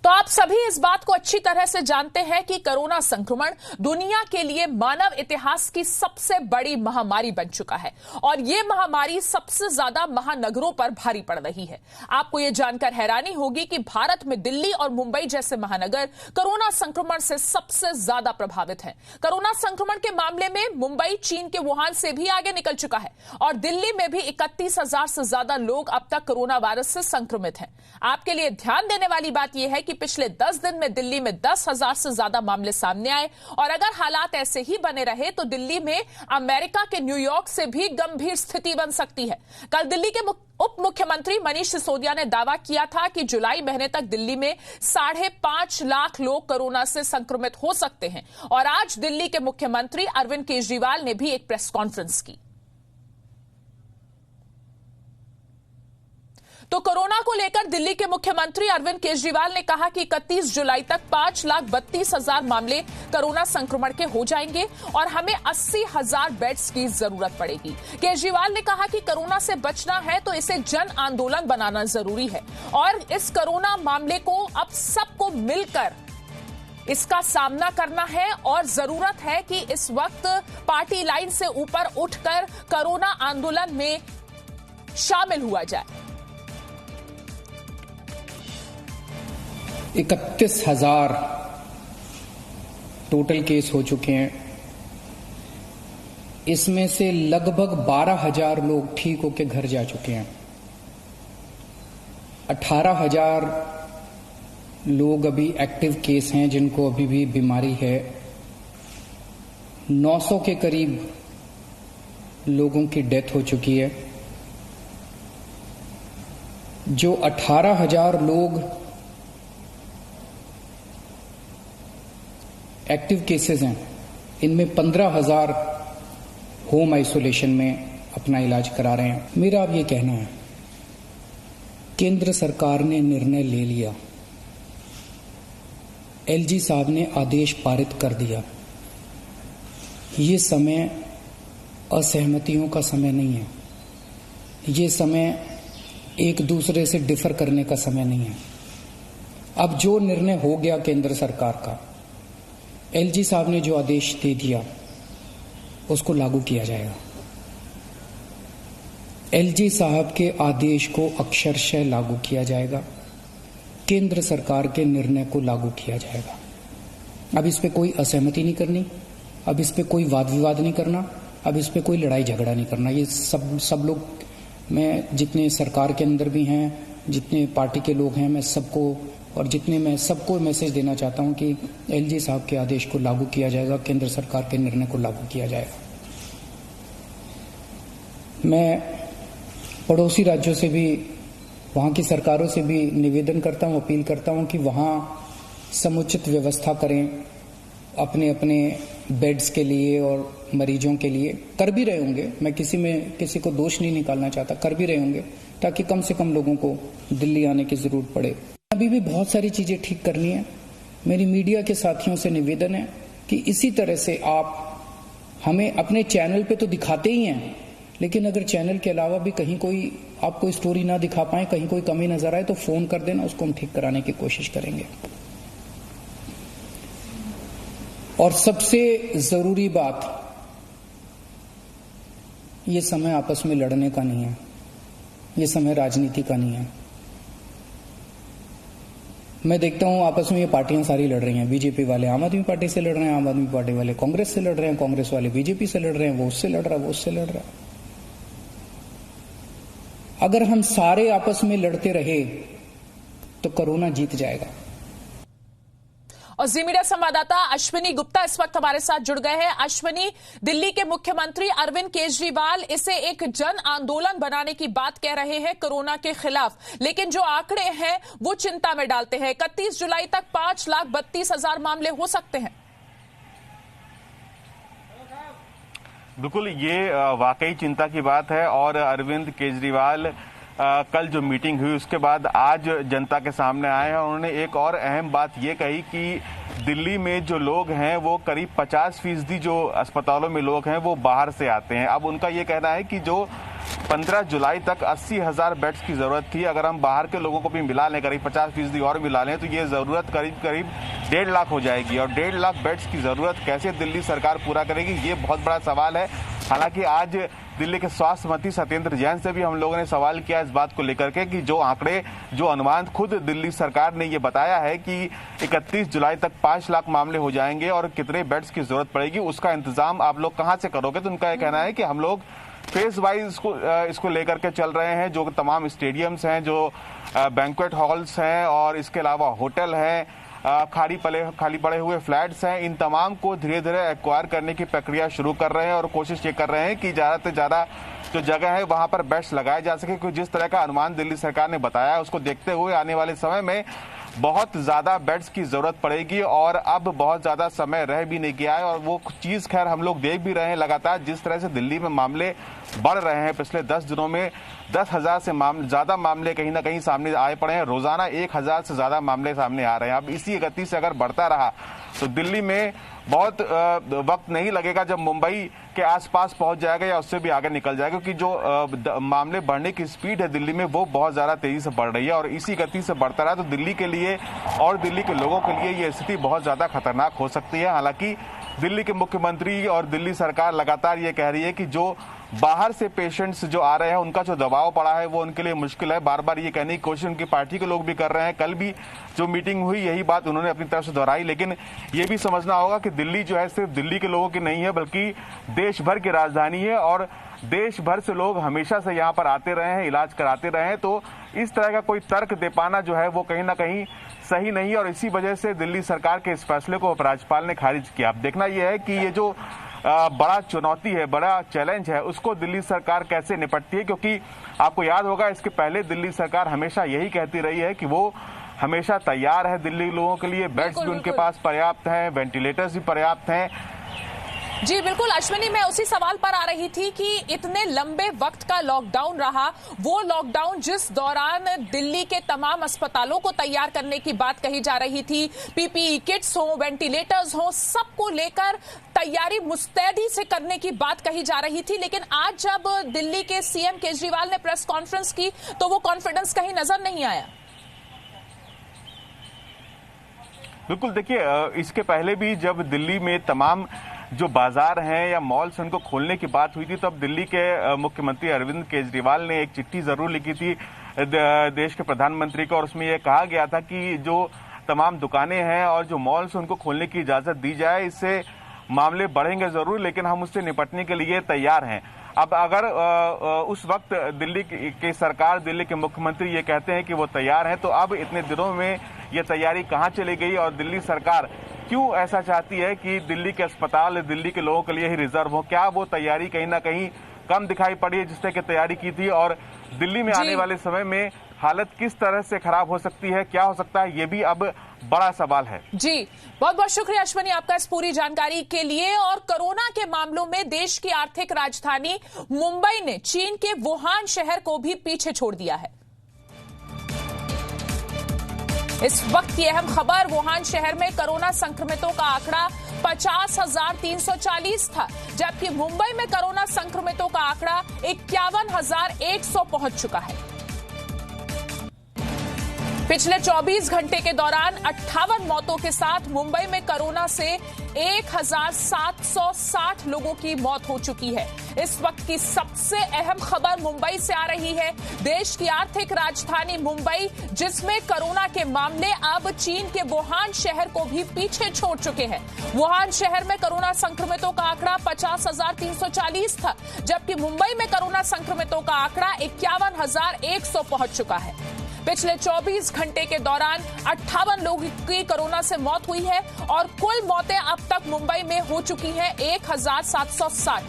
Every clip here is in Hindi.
तो आप सभी इस बात को अच्छी तरह से जानते हैं कि कोरोना संक्रमण दुनिया के लिए मानव इतिहास की सबसे बड़ी महामारी बन चुका है और यह महामारी सबसे ज्यादा महानगरों पर भारी पड़ रही है। आपको यह जानकर हैरानी होगी कि भारत में दिल्ली और मुंबई जैसे महानगर कोरोना संक्रमण से सबसे ज्यादा प्रभावित हैं। कोरोना संक्रमण के मामले में मुंबई चीन के वुहान से भी आगे निकल चुका है और दिल्ली में भी 31,000 से ज्यादा लोग अब तक कोरोना वायरस से संक्रमित हैं। आपके लिए ध्यान देने वाली बात यह है कि पिछले 10 दिन में दिल्ली में 10,000 से ज्यादा मामले सामने आए और अगर हालात ऐसे ही बने रहे तो दिल्ली में अमेरिका के न्यूयॉर्क से भी गंभीर स्थिति बन सकती है। कल दिल्ली के उप मुख्यमंत्री मनीष सिसोदिया ने दावा किया था कि जुलाई महीने तक दिल्ली में 5.5 लाख लोग कोरोना से संक्रमित हो सकते हैं और आज दिल्ली के मुख्यमंत्री अरविंद केजरीवाल ने भी एक प्रेस कॉन्फ्रेंस की। तो कोरोना को लेकर दिल्ली के मुख्यमंत्री अरविंद केजरीवाल ने कहा कि 31 जुलाई तक 5,32,000 मामले कोरोना संक्रमण के हो जाएंगे और हमें 80,000 बेड्स की जरूरत पड़ेगी। केजरीवाल ने कहा कि कोरोना से बचना है तो इसे जन आंदोलन बनाना जरूरी है और इस कोरोना मामले को अब सबको मिलकर इसका सामना करना है और जरूरत है कि इस वक्त पार्टी लाइन से ऊपर उठकर कोरोना आंदोलन में शामिल हुआ जाए। 31,000 टोटल केस हो चुके हैं। इसमें से लगभग 12,000 लोग ठीक होकर घर जा चुके हैं। 18,000 लोग अभी एक्टिव केस हैं जिनको अभी भी बीमारी है। 900 के करीब लोगों की डेथ हो चुकी है। जो 18,000 लोग एक्टिव केसेस हैं, इनमें 15,000 होम आइसोलेशन में अपना इलाज करा रहे हैं। मेरा अब ये कहना है, केंद्र सरकार ने निर्णय ले लिया, एलजी साहब ने आदेश पारित कर दिया। ये समय असहमतियों का समय नहीं है, ये समय एक दूसरे से डिफर करने का समय नहीं है। अब जो निर्णय हो गया केंद्र सरकार का, एलजी साहब ने जो आदेश दे दिया उसको लागू किया जाएगा। एलजी साहब के आदेश को अक्षरशः लागू किया जाएगा, केंद्र सरकार के निर्णय को लागू किया जाएगा। अब इस पे कोई असहमति नहीं करनी, अब इस पे कोई वाद विवाद नहीं करना, अब इस पे कोई लड़ाई झगड़ा नहीं करना। ये सब लोग, मैं जितने सरकार के अंदर भी हैं, जितने पार्टी के लोग हैं, मैं सबको मैं सबको मैसेज देना चाहता हूं कि एलजी साहब के आदेश को लागू किया जाएगा, केंद्र सरकार के निर्णय को लागू किया जाएगा। मैं पड़ोसी राज्यों से भी, वहां की सरकारों से भी निवेदन करता हूं, अपील करता हूं कि वहां समुचित व्यवस्था करें अपने अपने बेड्स के लिए और मरीजों के लिए। कर भी रहे होंगे, मैं किसी को दोष नहीं निकालना चाहता, कर भी रहे होंगे ताकि कम से कम लोगों को दिल्ली आने की जरूरत पड़े। अभी भी बहुत सारी चीजें ठीक करनी है। मेरी मीडिया के साथियों से निवेदन है कि इसी तरह से आप हमें अपने चैनल पे तो दिखाते ही हैं, लेकिन अगर चैनल के अलावा भी कहीं कोई आप कोई स्टोरी ना दिखा पाए, कहीं कोई कमी नजर आए तो फोन कर देना, उसको हम ठीक कराने की कोशिश करेंगे। और सबसे जरूरी बात, ये समय आपस में लड़ने का नहीं है, ये समय राजनीति का नहीं है। मैं देखता हूं आपस में ये पार्टियां सारी लड़ रही हैं। बीजेपी वाले आम आदमी पार्टी से लड़ रहे हैं, आम आदमी पार्टी वाले कांग्रेस से लड़ रहे हैं, कांग्रेस वाले बीजेपी से लड़ रहे हैं, वो उससे लड़ रहा है, वो उससे लड़ रहा है। अगर हम सारे आपस में लड़ते रहे तो कोरोना जीत जाएगा। और जी मीडिया संवाददाता अश्विनी गुप्ता इस वक्त हमारे साथ जुड़ गए हैं। अश्विनी, दिल्ली के मुख्यमंत्री अरविंद केजरीवाल इसे एक जन आंदोलन बनाने की बात कह रहे हैं कोरोना के खिलाफ, लेकिन जो आंकड़े हैं वो चिंता में डालते हैं। 31 जुलाई तक 5,32,000 मामले हो सकते हैं। बिल्कुल, ये वाकई चिंता की बात है और अरविंद केजरीवाल कल जो मीटिंग हुई उसके बाद आज जनता के सामने आए हैं। उन्होंने एक और अहम बात ये कही कि दिल्ली में जो लोग हैं वो करीब 50% जो अस्पतालों में लोग हैं वो बाहर से आते हैं। अब उनका ये कहना है कि जो 15 जुलाई तक 80,000 बेड्स की जरूरत थी। अगर हम बाहर के लोगों को भी मिला लें, करीब 50% और मिला लें, तो ये जरूरत करीब 1.5 लाख हो जाएगी। और 1.5 लाख बेड्स की जरूरत कैसे दिल्ली सरकार पूरा करेगी, ये बहुत बड़ा सवाल है। हालांकि आज दिल्ली के स्वास्थ्य मंत्री सत्येंद्र जैन से भी हम लोगों ने सवाल किया इस बात को लेकर के कि जो आंकड़े, जो अनुमान खुद दिल्ली सरकार ने ये बताया है कि 31 जुलाई तक 5 लाख मामले हो जाएंगे और कितने बेड्स की जरूरत पड़ेगी, उसका इंतजाम आप लोग कहां से करोगे। तो उनका यह कहना है कि हम लोग फेज वाइज इसको लेकर के चल रहे हैं। जो तमाम स्टेडियम्स हैं, जो बैंक्वेट हॉल्स हैं और इसके अलावा होटल हैं, खाली पड़े हुए फ्लैट्स हैं, इन तमाम को धीरे धीरे एक्वायर करने की प्रक्रिया शुरू कर रहे हैं और कोशिश ये कर रहे हैं कि ज्यादा से ज्यादा जो जगह है वहां पर बेड्स लगाए जा सके। क्योंकि जिस तरह का अनुमान दिल्ली सरकार ने बताया है, उसको देखते हुए आने वाले समय में बहुत ज्यादा बेड्स की जरूरत पड़ेगी और अब बहुत ज्यादा समय रह भी नहीं गया है। और वो चीज खैर हम लोग देख भी रहे हैं लगातार, जिस तरह से दिल्ली में मामले बढ़ रहे हैं। पिछले 10 दिनों में 10,000 से ज्यादा मामले कहीं ना कहीं सामने आए पड़े हैं। रोजाना 1,000 से ज्यादा मामले सामने आ रहे हैं। अब इसी गति से अगर बढ़ता रहा तो दिल्ली में बहुत वक्त नहीं लगेगा जब मुंबई के आसपास पहुंच जाएगा या उससे भी आगे निकल जाएगा। क्योंकि जो मामले बढ़ने की स्पीड है दिल्ली में, वो बहुत ज्यादा तेजी से बढ़ रही है। और इसी गति से बढ़ता रहा तो दिल्ली के लिए और दिल्ली के लोगों के लिए ये स्थिति बहुत ज्यादा खतरनाक हो सकती है। हालांकि दिल्ली के मुख्यमंत्री और दिल्ली सरकार लगातार ये कह रही है कि जो बाहर से पेशेंट्स जो आ रहे हैं, उनका जो दबाव पड़ा है वो उनके लिए मुश्किल है। बार बार ये कहने की कोशिश उनकी पार्टी के लोग भी कर रहे हैं। कल भी जो मीटिंग हुई, यही बात उन्होंने अपनी तरफ से दोहराई। लेकिन ये भी समझना होगा कि दिल्ली जो है सिर्फ दिल्ली के लोगों की नहीं है, बल्कि देश भर की राजधानी है और देश भर से लोग हमेशा से यहाँ पर आते रहे हैं, इलाज कराते रहे हैं। तो इस तरह का कोई तर्क दे पाना जो है वो कहीं ना कहीं सही नहीं है। और इसी वजह से दिल्ली सरकार के इस फैसले को उपराज्यपाल ने खारिज किया। अब देखना यह है कि ये जो बड़ा चुनौती है, बड़ा चैलेंज है, उसको दिल्ली सरकार कैसे निपटती है। क्योंकि आपको याद होगा इसके पहले दिल्ली सरकार हमेशा यही कहती रही है कि वो हमेशा तैयार है दिल्ली लोगों के लिए। बेड्स भी उनके पास पर्याप्त हैं, वेंटिलेटर्स भी पर्याप्त हैं। जी बिल्कुल अश्विनी, मैं उसी सवाल पर आ रही थी कि इतने लंबे वक्त का लॉकडाउन रहा, वो लॉकडाउन जिस दौरान दिल्ली के तमाम अस्पतालों को तैयार करने की बात कही जा रही थी, पीपीई किट्स हो, वेंटिलेटर्स हो, सबको लेकर तैयारी मुस्तैदी से करने की बात कही जा रही थी। लेकिन आज जब दिल्ली के सीएम केजरीवाल ने प्रेस कॉन्फ्रेंस की तो वो कॉन्फिडेंस कहीं नजर नहीं आया। बिल्कुल, देखिए इसके पहले भी जब दिल्ली में तमाम जो बाजार हैं या मॉल्स उनको खोलने की बात हुई थी, तब दिल्ली के मुख्यमंत्री अरविंद केजरीवाल ने एक चिट्ठी जरूर लिखी थी देश के प्रधानमंत्री को। और उसमें यह कहा गया था कि जो तमाम दुकानें हैं और जो मॉल्स उनको खोलने की इजाजत दी जाए। इससे मामले बढ़ेंगे जरूर, लेकिन हम उससे निपटने के लिए तैयार हैं। अब अगर उस वक्त दिल्ली की सरकार, दिल्ली के मुख्यमंत्री ये कहते हैं कि वो तैयार हैं, तो अब इतने दिनों में ये तैयारी कहाँ चली गई और दिल्ली सरकार क्यों ऐसा चाहती है कि दिल्ली के अस्पताल दिल्ली के लोगों के लिए ही रिजर्व हो? क्या वो तैयारी कहीं ना कहीं कम दिखाई पड़ी है जिस तरह की तैयारी की थी? और दिल्ली में आने वाले समय में हालत किस तरह से खराब हो सकती है, क्या हो सकता है, ये भी अब बड़ा सवाल है। जी बहुत बहुत शुक्रिया अश्विनी आपका इस पूरी जानकारी के लिए। और कोरोना के मामलों में देश की आर्थिक राजधानी मुंबई ने चीन के वुहान शहर को भी पीछे छोड़ दिया है। इस वक्त की अहम खबर, वुहान शहर में कोरोना संक्रमितों का आंकड़ा 50,340 था, जबकि मुंबई में कोरोना संक्रमितों का आंकड़ा 51,100 पहुंच चुका है। पिछले 24 घंटे के दौरान 58 मौतों के साथ मुंबई में कोरोना से 1,760 लोगों की मौत हो चुकी है। इस वक्त की सबसे अहम खबर मुंबई से आ रही है। देश की आर्थिक राजधानी मुंबई, जिसमें कोरोना के मामले अब चीन के वुहान शहर को भी पीछे छोड़ चुके हैं। वुहान शहर में कोरोना संक्रमितों का आंकड़ा 50,340 था, जबकि मुंबई में कोरोना संक्रमितों का आंकड़ा 51,100 पहुंच चुका है। पिछले 24 घंटे के दौरान 58 लोगों की कोरोना से मौत हुई है और कुल मौतें अब तक मुंबई में हो चुकी हैं 1,760।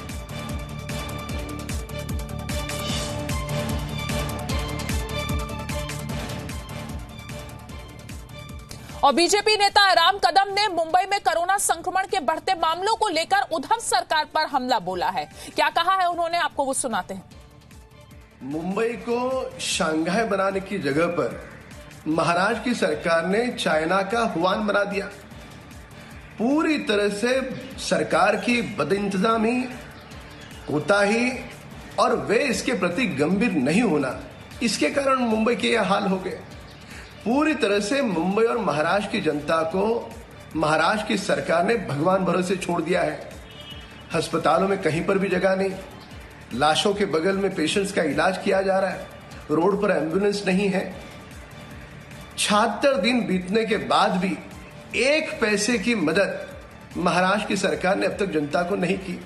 और बीजेपी नेता राम कदम ने मुंबई में कोरोना संक्रमण के बढ़ते मामलों को लेकर उद्धव सरकार पर हमला बोला है। क्या कहा है उन्होंने, आपको वो सुनाते हैं। मुंबई को शंघाई बनाने की जगह पर महाराष्ट्र की सरकार ने चाइना का वुहान बना दिया। पूरी तरह से सरकार की बदइंतजामी, कोताही और वे इसके प्रति गंभीर नहीं होना, इसके कारण मुंबई के यह हाल हो गए। पूरी तरह से मुंबई और महाराष्ट्र की जनता को महाराष्ट्र की सरकार ने भगवान भरोसे छोड़ दिया है। अस्पतालों में कहीं पर भी जगह नहीं, लाशों के बगल में पेशेंट्स का इलाज किया जा रहा है, रोड पर एम्बुलेंस नहीं है। 76 दिन बीतने के बाद भी एक पैसे की मदद महाराष्ट्र की सरकार ने अब तक जनता को नहीं की।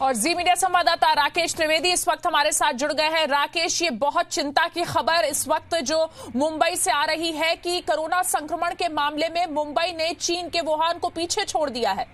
और जी मीडिया संवाददाता राकेश त्रिवेदी इस वक्त हमारे साथ जुड़ गए हैं। राकेश, ये बहुत चिंता की खबर इस वक्त जो मुंबई से आ रही है कि कोरोना संक्रमण के मामले में मुंबई ने चीन के वुहान को पीछे छोड़ दिया है।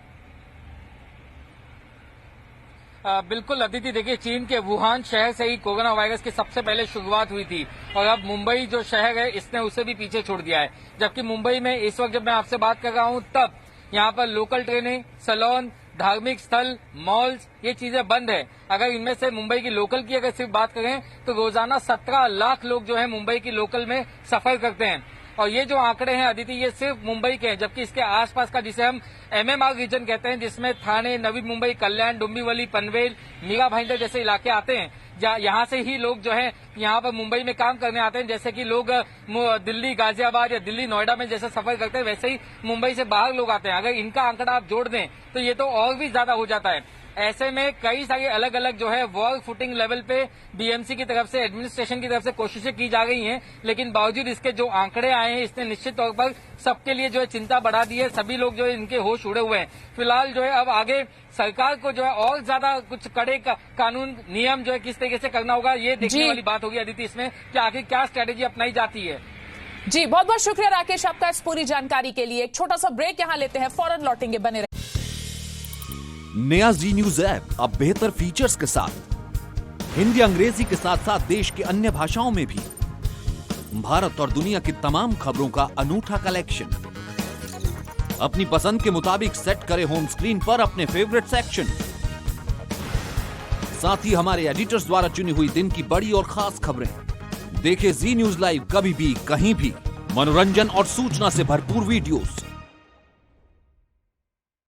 बिल्कुल अदिति, देखिए चीन के वुहान शहर से ही कोरोना वायरस की सबसे पहले शुरुआत हुई थी और अब मुंबई जो शहर है इसने उसे भी पीछे छोड़ दिया है। जबकि मुंबई में इस वक्त जब मैं आपसे बात कर रहा हूं तब यहाँ पर लोकल ट्रेनें, सैलून, धार्मिक स्थल, मॉल्स, ये चीजें बंद है। अगर इनमें से मुंबई की लोकल की अगर सिर्फ बात करें तो रोजाना 17 लाख लोग जो है मुंबई की लोकल में सफर करते हैं। और ये जो आंकड़े हैं अदिति, ये सिर्फ मुंबई के हैं, जबकि इसके आसपास का जिसे हम MMR रीजन कहते हैं, जिसमें थाने, नवी मुंबई, कल्याण, डुम्बिवली, पनवेल, मीरा भाईंदर जैसे इलाके आते हैं, यहाँ से ही लोग जो है यहाँ पर मुंबई में काम करने आते हैं। जैसे कि लोग दिल्ली, गाजियाबाद या दिल्ली, नोएडा में जैसे सफर करते हैं, वैसे ही मुंबई से बाहर लोग आते हैं। अगर इनका आंकड़ा आप जोड़ दें तो ये तो और भी ज्यादा हो जाता है। ऐसे में कई सारे अलग अलग जो है वर्क फुटिंग लेवल पे BMC की तरफ से, एडमिनिस्ट्रेशन की तरफ से कोशिशें की जा रही हैं, लेकिन बावजूद इसके जो आंकड़े आए हैं इसने निश्चित तौर पर सबके लिए जो है चिंता बढ़ा दी है। सभी लोग जो है इनके होश उड़े हुए हैं। फिलहाल जो है अब आगे सरकार को जो है और ज्यादा कुछ कड़े कानून नियम जो है किस तरीके से करना होगा, ये देखने वाली बात होगी अदिति इसमें कि आखिर क्या स्ट्रेटेजी अपनाई जाती है। जी बहुत बहुत शुक्रिया राकेश आपका इस पूरी जानकारी के लिए। एक छोटा सा ब्रेक यहाँ लेते हैं, फौरन लौटेंगे, बने रहे। नया जी न्यूज ऐप अब बेहतर फीचर्स के साथ हिंदी अंग्रेजी के साथ साथ देश की अन्य भाषाओं में भी भारत और दुनिया की तमाम खबरों का अनूठा कलेक्शन। अपनी पसंद के मुताबिक सेट करें होम स्क्रीन पर अपने फेवरेट सेक्शन। साथ ही हमारे एडिटर्स द्वारा चुनी हुई दिन की बड़ी और खास खबरें। देखें जी न्यूज लाइव कभी भी कहीं भी। मनोरंजन और सूचना से भरपूर वीडियोस,